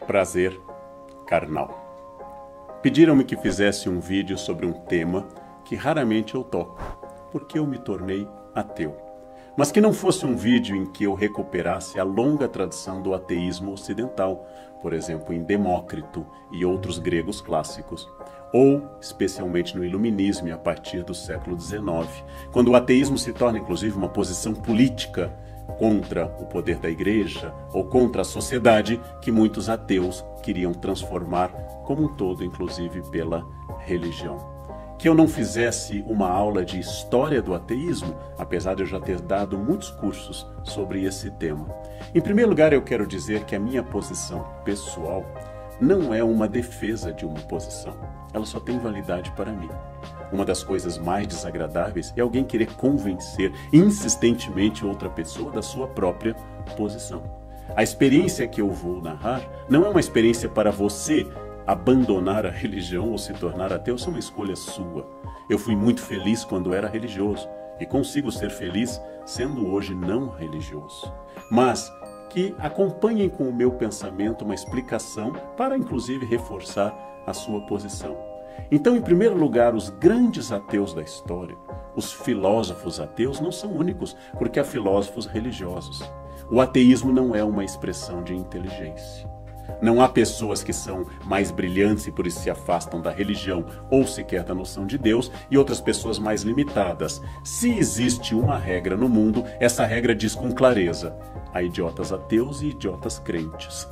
Prazer carnal. Pediram-me que fizesse um vídeo sobre um tema que raramente eu toco, porque eu me tornei ateu. Mas que não fosse um vídeo em que eu recuperasse a longa tradição do ateísmo ocidental, por exemplo, em Demócrito e outros gregos clássicos, ou especialmente no iluminismo a partir do século XIX, quando o ateísmo se torna inclusive uma posição política contra o poder da igreja ou contra a sociedade que muitos ateus queriam transformar como um todo, inclusive pela religião. Que eu não fizesse uma aula de história do ateísmo, apesar de eu já ter dado muitos cursos sobre esse tema. Em primeiro lugar, eu quero dizer que a minha posição pessoal não é uma defesa de uma posição. Ela só tem validade para mim. Uma das coisas mais desagradáveis é alguém querer convencer insistentemente outra pessoa da sua própria posição. A experiência que eu vou narrar não é uma experiência para você abandonar a religião ou se tornar ateu, isso é uma escolha sua. Eu fui muito feliz quando era religioso e consigo ser feliz sendo hoje não religioso. Mas que acompanhem com o meu pensamento uma explicação para inclusive reforçar a sua posição. Então, em primeiro lugar, os grandes ateus da história, os filósofos ateus, não são únicos, porque há filósofos religiosos. O ateísmo não é uma expressão de inteligência. Não há pessoas que são mais brilhantes e por isso se afastam da religião ou sequer da noção de Deus e outras pessoas mais limitadas. Se existe uma regra no mundo, essa regra diz com clareza: há idiotas ateus e idiotas crentes.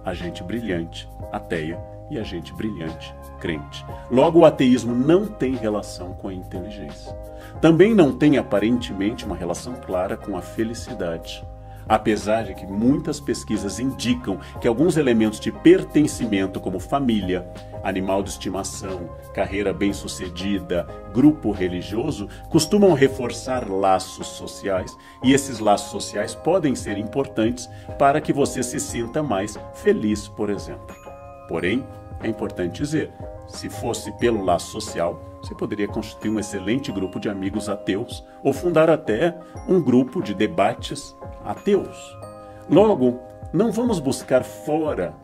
Há gente brilhante, ateia, e a gente brilhante, crente. Logo, o ateísmo não tem relação com a inteligência. Também não tem aparentemente uma relação clara com a felicidade. Apesar de que muitas pesquisas indicam que alguns elementos de pertencimento, como família, animal de estimação, carreira bem-sucedida, grupo religioso, costumam reforçar laços sociais, e esses laços sociais podem ser importantes para que você se sinta mais feliz, por exemplo. Porém, é importante dizer, se fosse pelo laço social, você poderia constituir um excelente grupo de amigos ateus ou fundar até um grupo de debates ateus. Logo, não vamos buscar fora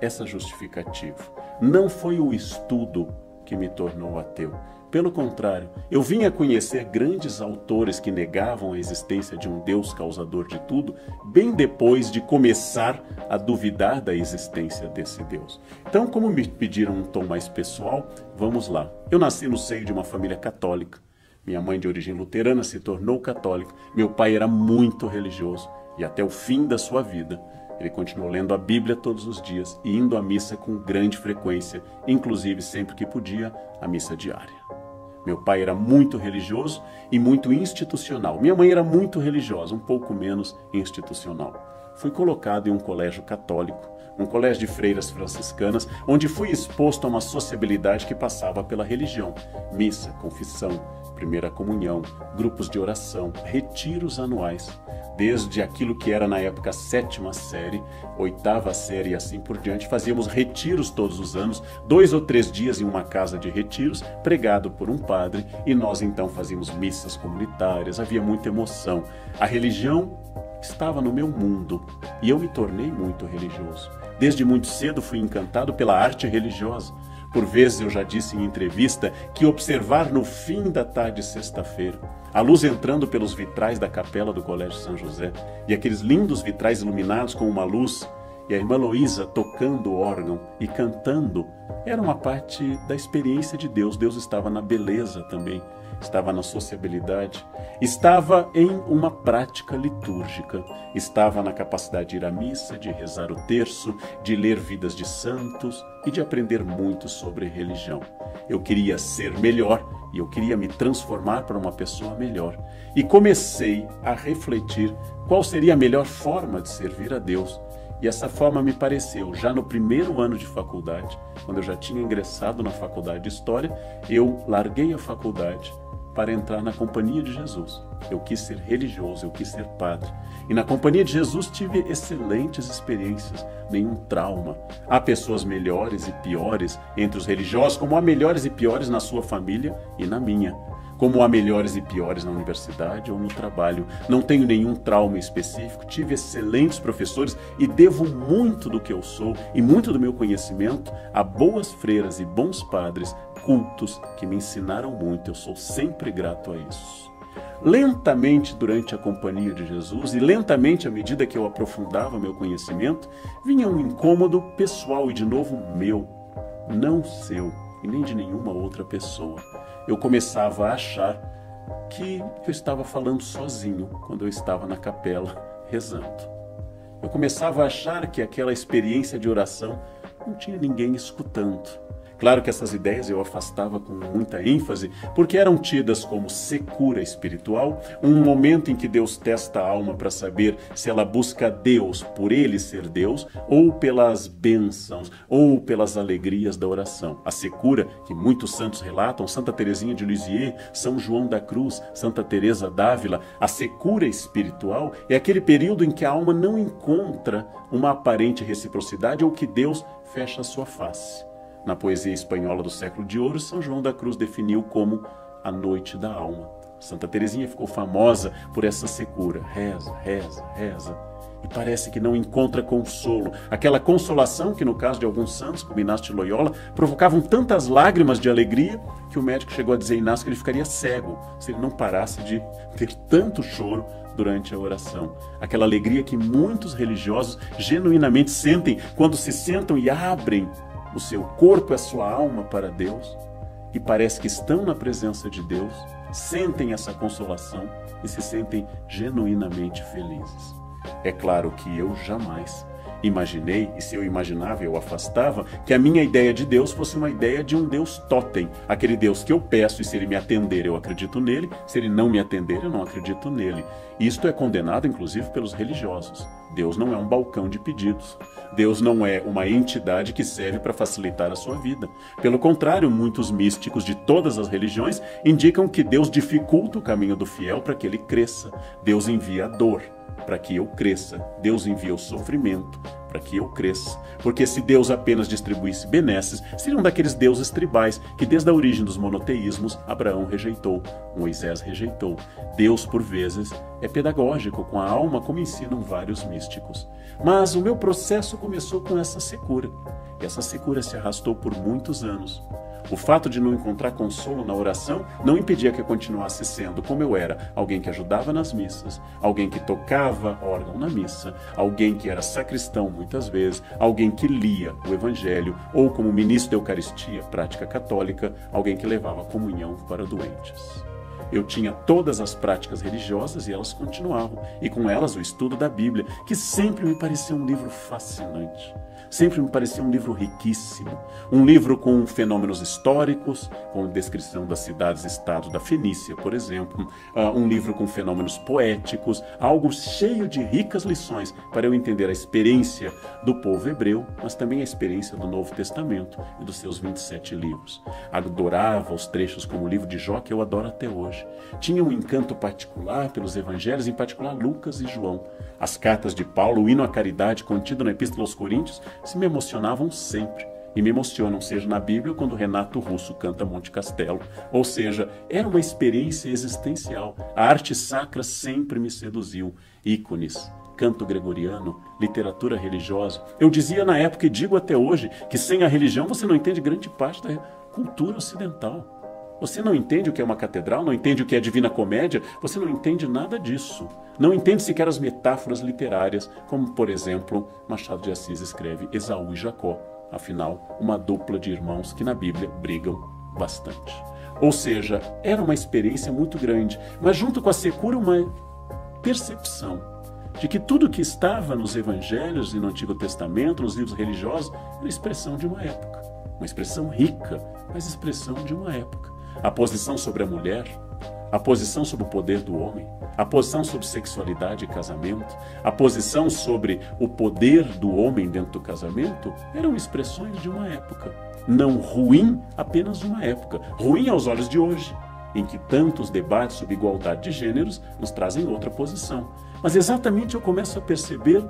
essa justificativa. Não foi o estudo que me tornou ateu. Pelo contrário, eu vim a conhecer grandes autores que negavam a existência de um Deus causador de tudo, bem depois de começar a duvidar da existência desse Deus. Então, como me pediram um tom mais pessoal, vamos lá. Eu nasci no seio de uma família católica. Minha mãe, de origem luterana, se tornou católica. Meu pai era muito religioso e até o fim da sua vida ele continuou lendo a Bíblia todos os dias e indo à missa com grande frequência, inclusive sempre que podia, a missa diária. Meu pai era muito religioso e muito institucional. Minha mãe era muito religiosa, um pouco menos institucional. Fui colocado em um colégio católico, um colégio de freiras franciscanas, onde fui exposto a uma sociabilidade que passava pela religião. Missa, confissão, primeira comunhão, grupos de oração, retiros anuais. Desde aquilo que era na época a 7ª série, 8ª série e assim por diante, fazíamos retiros todos os anos, 2 ou 3 dias em uma casa de retiros, pregado por um padre, e nós então fazíamos missas comunitárias, havia muita emoção. A religião estava no meu mundo e eu me tornei muito religioso. Desde muito cedo fui encantado pela arte religiosa. Por vezes eu já disse em entrevista que observar no fim da tarde de sexta-feira a luz entrando pelos vitrais da capela do Colégio São José e aqueles lindos vitrais iluminados com uma luz e a irmã Luísa tocando o órgão e cantando era uma parte da experiência de Deus. Deus estava na beleza também, estava na sociabilidade, estava em uma prática litúrgica, estava na capacidade de ir à missa, de rezar o terço, de ler vidas de santos e de aprender muito sobre religião. Eu queria ser melhor e eu queria me transformar para uma pessoa melhor. E comecei a refletir qual seria a melhor forma de servir a Deus. E essa forma me pareceu, já no primeiro ano de faculdade, quando eu já tinha ingressado na faculdade de História, eu larguei a faculdade para entrar na Companhia de Jesus. Eu quis ser religioso, eu quis ser padre. E na Companhia de Jesus tive excelentes experiências, nenhum trauma. Há pessoas melhores e piores entre os religiosos, como há melhores e piores na sua família e na minha. como há melhores e piores na universidade ou no trabalho. Não tenho nenhum trauma específico, tive excelentes professores e devo muito do que eu sou e muito do meu conhecimento a boas freiras e bons padres cultos que me ensinaram muito. Eu sou sempre grato a isso. Lentamente, durante a companhia de Jesus, e lentamente à medida que eu aprofundava meu conhecimento, vinha um incômodo pessoal e de novo meu, não seu e nem de nenhuma outra pessoa. Eu começava a achar que eu estava falando sozinho quando eu estava na capela rezando. Eu começava a achar que aquela experiência de oração não tinha ninguém escutando. Claro que essas ideias eu afastava com muita ênfase, porque eram tidas como secura espiritual, um momento em que Deus testa a alma para saber se ela busca Deus por Ele ser Deus, ou pelas bênçãos, ou pelas alegrias da oração. A secura, que muitos santos relatam, Santa Teresinha de Lisieux, São João da Cruz, Santa Teresa d'Ávila, a secura espiritual é aquele período em que a alma não encontra uma aparente reciprocidade ou que Deus fecha a sua face. Na poesia espanhola do século de ouro, São João da Cruz definiu como a noite da alma. Santa Teresinha ficou famosa por essa secura. Reza, reza, reza. E parece que não encontra consolo. Aquela consolação que, no caso de alguns santos, como Inácio de Loyola, provocavam tantas lágrimas de alegria que o médico chegou a dizer a Inácio que ele ficaria cego se ele não parasse de ter tanto choro durante a oração. Aquela alegria que muitos religiosos genuinamente sentem quando se sentam e abrem o seu corpo e a sua alma para Deus, e parece que estão na presença de Deus, sentem essa consolação e se sentem genuinamente felizes. É claro que eu jamais imaginei, e se eu imaginava eu afastava, que a minha ideia de Deus fosse uma ideia de um Deus totem, aquele Deus que eu peço e se ele me atender eu acredito nele, se ele não me atender eu não acredito nele. Isto é condenado inclusive pelos religiosos. Deus não é um balcão de pedidos. Deus não é uma entidade que serve para facilitar a sua vida. Pelo contrário, muitos místicos de todas as religiões indicam que Deus dificulta o caminho do fiel para que ele cresça. Deus envia a dor para que eu cresça. Deus envia o sofrimento para que eu cresça. Porque se Deus apenas distribuísse benesses, seriam daqueles deuses tribais que desde a origem dos monoteísmos Abraão rejeitou, Moisés rejeitou. Deus, por vezes, é pedagógico com a alma, como ensinam vários místicos. Mas o meu processo começou com essa secura. E essa secura se arrastou por muitos anos. O fato de não encontrar consolo na oração não impedia que eu continuasse sendo como eu era, alguém que ajudava nas missas, alguém que tocava órgão na missa, alguém que era sacristão muitas vezes, alguém que lia o Evangelho, ou como ministro da Eucaristia, prática católica, alguém que levava comunhão para doentes. Eu tinha todas as práticas religiosas e elas continuavam, e com elas o estudo da Bíblia, que sempre me pareceu um livro fascinante. Sempre me parecia um livro riquíssimo, um livro com fenômenos históricos, com descrição das cidades-estados da Fenícia, por exemplo, um livro com fenômenos poéticos, algo cheio de ricas lições para eu entender a experiência do povo hebreu, mas também a experiência do Novo Testamento e dos seus 27 livros. Adorava os trechos como o livro de Jó, que eu adoro até hoje. Tinha um encanto particular pelos evangelhos, em particular Lucas e João. As cartas de Paulo, o hino à caridade contido na Epístola aos Coríntios, se me emocionavam sempre. E me emocionam, seja na Bíblia, quando Renato Russo canta Monte Castelo. Ou seja, era uma experiência existencial. A arte sacra sempre me seduziu. Ícones, canto gregoriano, literatura religiosa. Eu dizia na época e digo até hoje que sem a religião você não entende grande parte da cultura ocidental. Você não entende o que é uma catedral, não entende o que é Divina Comédia, você não entende nada disso. Não entende sequer as metáforas literárias, como, por exemplo, Machado de Assis escreve Esaú e Jacó. Afinal, uma dupla de irmãos que na Bíblia brigam bastante. Ou seja, era uma experiência muito grande, mas junto com a secura uma percepção de que tudo que estava nos evangelhos e no Antigo Testamento, nos livros religiosos, era expressão de uma época. Uma expressão rica, mas expressão de uma época. A posição sobre a mulher, a posição sobre o poder do homem, a posição sobre sexualidade e casamento, a posição sobre o poder do homem dentro do casamento eram expressões de uma época. Não ruim, apenas de uma época. Ruim aos olhos de hoje, em que tantos debates sobre igualdade de gêneros nos trazem outra posição. Mas exatamente eu começo a perceber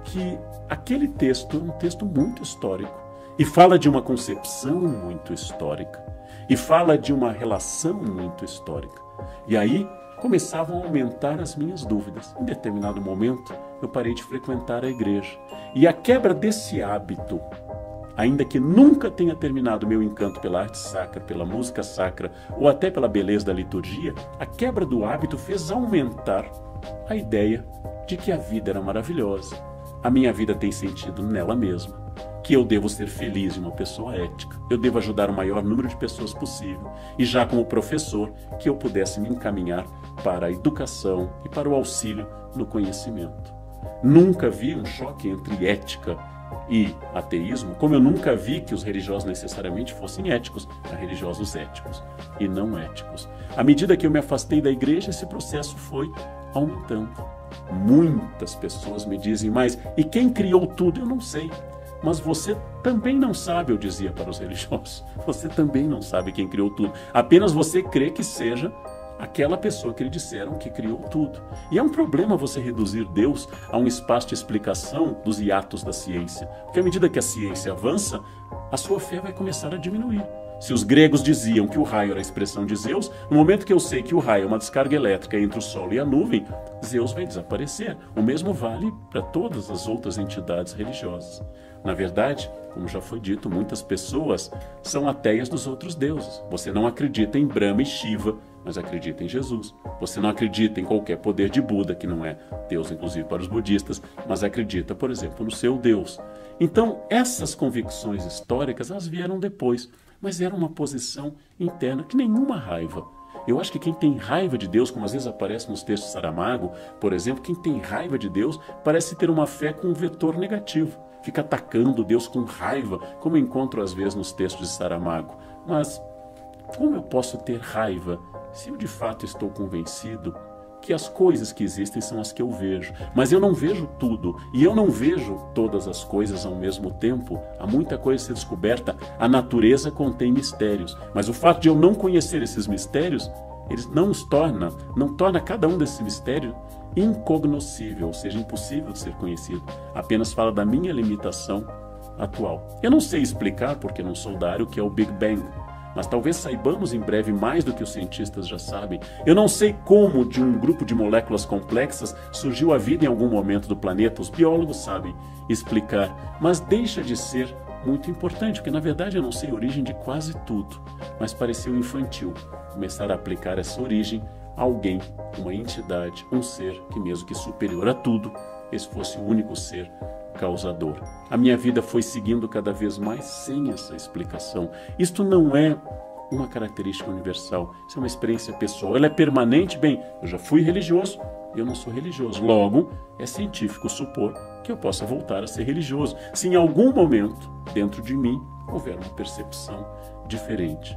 que aquele texto é um texto muito histórico e fala de uma concepção muito histórica. e fala de uma relação muito histórica. E aí começavam a aumentar as minhas dúvidas. Em determinado momento, eu parei de frequentar a igreja. E a quebra desse hábito, ainda que nunca tenha terminado meu encanto pela arte sacra, pela música sacra ou até pela beleza da liturgia, a quebra do hábito fez aumentar a ideia de que a vida era maravilhosa. A minha vida tem sentido nela mesma, que eu devo ser feliz e uma pessoa ética, eu devo ajudar o maior número de pessoas possível e já como professor que eu pudesse me encaminhar para a educação e para o auxílio no conhecimento. Nunca vi um choque entre ética e ateísmo, como eu nunca vi que os religiosos necessariamente fossem éticos, há religiosos éticos e não éticos. À medida que eu me afastei da igreja, esse processo foi aumentando. Muitas pessoas me dizem, mas e quem criou tudo? Eu não sei. Mas você também não sabe, eu dizia para os religiosos. Você também não sabe quem criou tudo. Apenas você crê que seja aquela pessoa que lhe disseram que criou tudo. E é um problema você reduzir Deus a um espaço de explicação dos hiatos da ciência. Porque à medida que a ciência avança, a sua fé vai começar a diminuir. Se os gregos diziam que o raio era a expressão de Zeus, no momento que eu sei que o raio é uma descarga elétrica entre o Sol e a nuvem, Zeus vai desaparecer. O mesmo vale para todas as outras entidades religiosas. Na verdade, como já foi dito, muitas pessoas são ateias dos outros deuses. Você não acredita em Brahma e Shiva, mas acredita em Jesus. Você não acredita em qualquer poder de Buda, que não é Deus, inclusive para os budistas, mas acredita, por exemplo, no seu Deus. Então, essas convicções históricas, elas vieram depois, mas era uma posição interna que nenhuma raiva. Eu acho que quem tem raiva de Deus, como às vezes aparece nos textos de Saramago, por exemplo, quem tem raiva de Deus parece ter uma fé com um vetor negativo. Fica atacando Deus com raiva, como eu encontro às vezes nos textos de Saramago. Mas como eu posso ter raiva se eu de fato estou convencido que as coisas que existem são as que eu vejo? Mas eu não vejo tudo, e eu não vejo todas as coisas ao mesmo tempo. Há muita coisa a ser descoberta. A natureza contém mistérios, mas o fato de eu não conhecer esses mistérios, eles não torna cada um desses mistérios incognoscível, ou seja, impossível de ser conhecido. Apenas fala da minha limitação atual. Eu não sei explicar, porque não sou da área, o que é o Big Bang, mas talvez saibamos em breve mais do que os cientistas já sabem. Eu não sei como de um grupo de moléculas complexas surgiu a vida em algum momento do planeta. Os biólogos sabem explicar, mas deixa de ser muito importante, porque na verdade eu não sei a origem de quase tudo, mas pareceu infantil começar a aplicar essa origem a alguém, uma entidade, um ser que mesmo que superior a tudo, esse fosse o único ser causador. A minha vida foi seguindo cada vez mais sem essa explicação. Isto não é uma característica universal, isso é uma experiência pessoal. Ela é permanente? Bem, eu já fui religioso, eu não sou religioso. Logo, é científico supor que eu possa voltar a ser religioso, se em algum momento, dentro de mim, houver uma percepção diferente.